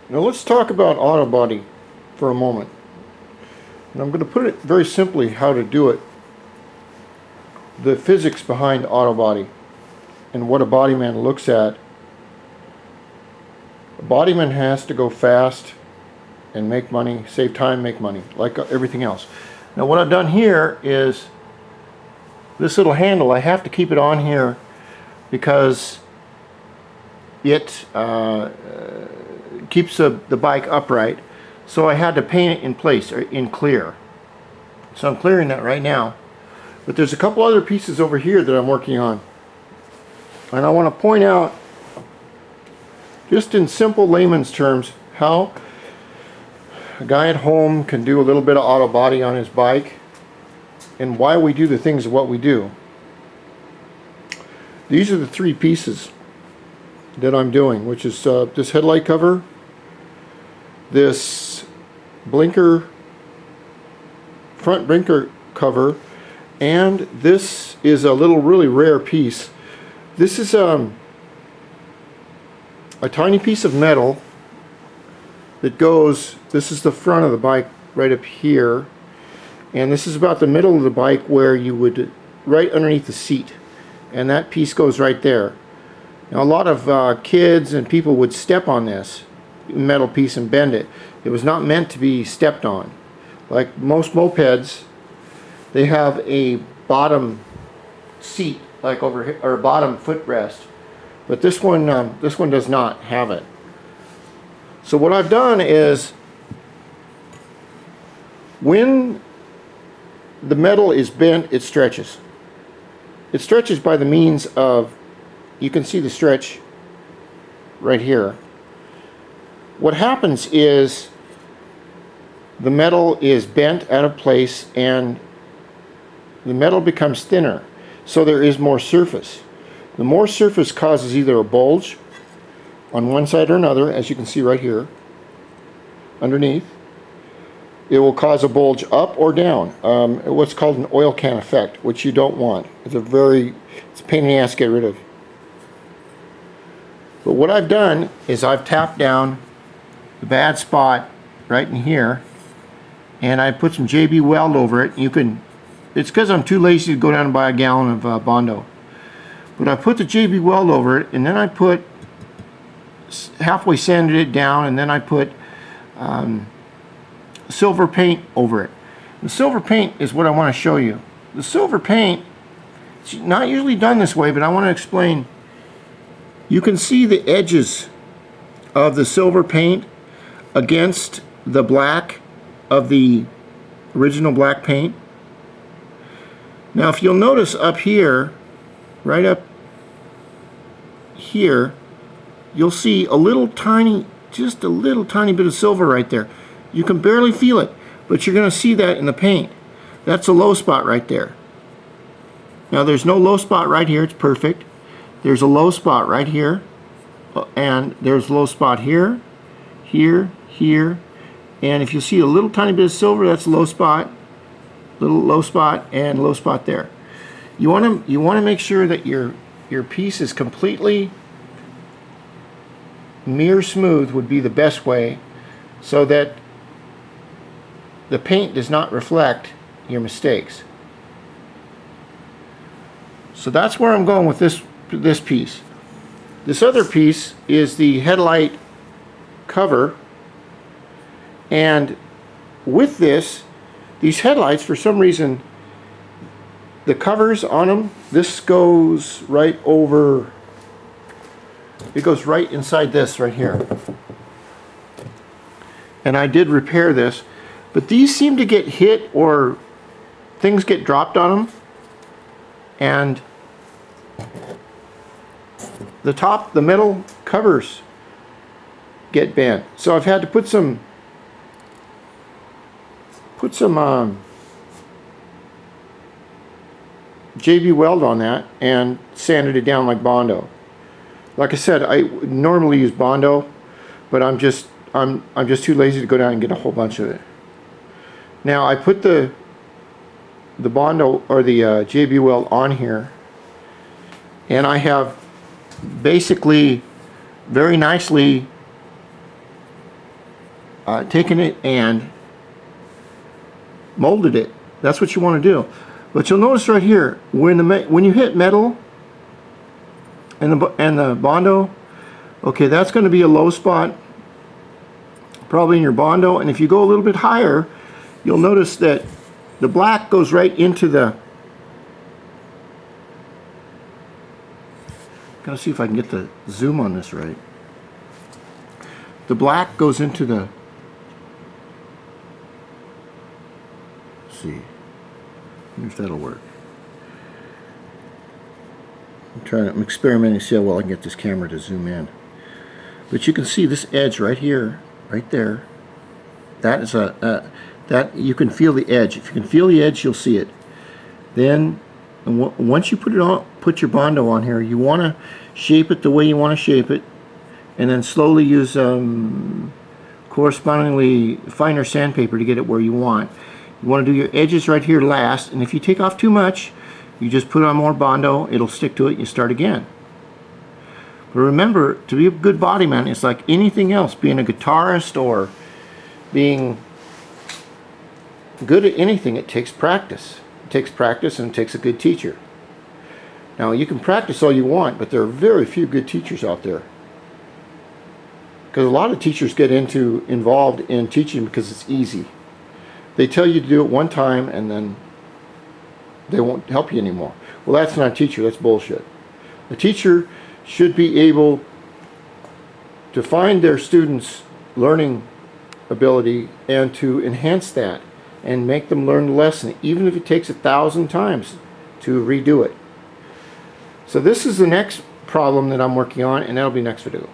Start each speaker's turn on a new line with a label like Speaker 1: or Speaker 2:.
Speaker 1: Now let's talk about auto body for a moment. And I'm going to put it very simply how to do it. The physics behind auto body and what a bodyman looks at. A bodyman has to go fast and make money, save time, make money, like everything else. Now what I've done here is this little handle, I have to keep it on here because it keeps the bike upright. So I had to paint it in place, or in clear. So I'm clearing that right now. But there's a couple other pieces over here that I'm working on. And I want to point out, just in simple layman's terms, how a guy at home can do a little bit of auto body on his bike and why we do the things of what we do. These are the three pieces that I'm doing, which is this headlight cover, this blinker, front blinker cover, and this is a little really rare piece. This is a tiny piece of metal that goes, this is the front of the bike right up here, and this is about the middle of the bike where you would, right underneath the seat, and that piece goes right there. Now a lot of kids and people would step on this metal piece and bend it. It was not meant to be stepped on. Like most mopeds, they have a bottom seat, like over here, or a bottom footrest, but this one does not have it. So what I've done is, when the metal is bent, it stretches. It stretches by the means of, you can see the stretch right here. What happens is the metal is bent out of place and the metal becomes thinner, so there is more surface. The more surface causes either a bulge on one side or another, as you can see right here underneath. It will cause a bulge up or down, what's called an oil can effect, which you don't want. It's a pain in the ass to get rid of. But what I've done is I've tapped down the bad spot right in here, and I put some JB Weld over it. It's because I'm too lazy to go down and buy a gallon of Bondo. But I put the JB Weld over it, and then I put, halfway sanded it down, and then I put silver paint over it. The silver paint is what I want to show you. The silver paint, it's not usually done this way, but I want to explain. You can see the edges of the silver paint against the black of the original black paint. Now if you'll notice up here, right up here, you'll see a little tiny, just a little tiny bit of silver right there. You can barely feel it, but you're going to see that in the paint. That's a low spot right there. Now there's no low spot right here, it's perfect. There's a low spot right here, and there's a low spot here, here, here, and if you see a little tiny bit of silver, that's a low spot, little low spot, and low spot there. You want to make sure that your piece is completely mirror smooth would be the best way, so that the paint does not reflect your mistakes. So that's where I'm going with this piece. This other piece is the headlight cover, and with these headlights, for some reason, the covers on them, this goes right over, it goes right inside this right here. And I did repair this, but these seem to get hit or things get dropped on them, and the metal covers get bent. So I've had to put some JB Weld on that and sanded it down like Bondo. Like I said, I normally use Bondo, but I'm just too lazy to go down and get a whole bunch of it. Now I put the Bondo or the JB Weld on here, and I have basically very nicely taken it and molded it. That's what you want to do. But you'll notice right here, when you hit metal and the Bondo, okay, that's going to be a low spot, probably in your Bondo. And if you go a little bit higher, you'll notice that the black goes right into the. Gotta see if I can get the zoom on this right. The black goes into the. Let's see. Wonder if that'll work. I'm experimenting to see how well I can get this camera to zoom in. But you can see this edge right here, right there. That is that you can feel the edge. If you can feel the edge, you'll see it. Then, once you put your Bondo on here, you want to shape it the way you want to shape it, and then slowly use correspondingly finer sandpaper to get it where you want. You want to do your edges right here last, and if you take off too much, you just put on more Bondo, it'll stick to it, and you start again. But remember, to be a good body man, it's like anything else, being a guitarist or being good at anything, it takes practice. It takes practice, and it takes a good teacher. Now, you can practice all you want, but there are very few good teachers out there. Because a lot of teachers get involved in teaching because it's easy. They tell you to do it one time, and then they won't help you anymore. Well, that's not a teacher, that's bullshit. A teacher should be able to find their students' learning ability and to enhance that and make them learn the lesson, even if it takes 1,000 times to redo it. So this is the next problem that I'm working on, and that'll be next video.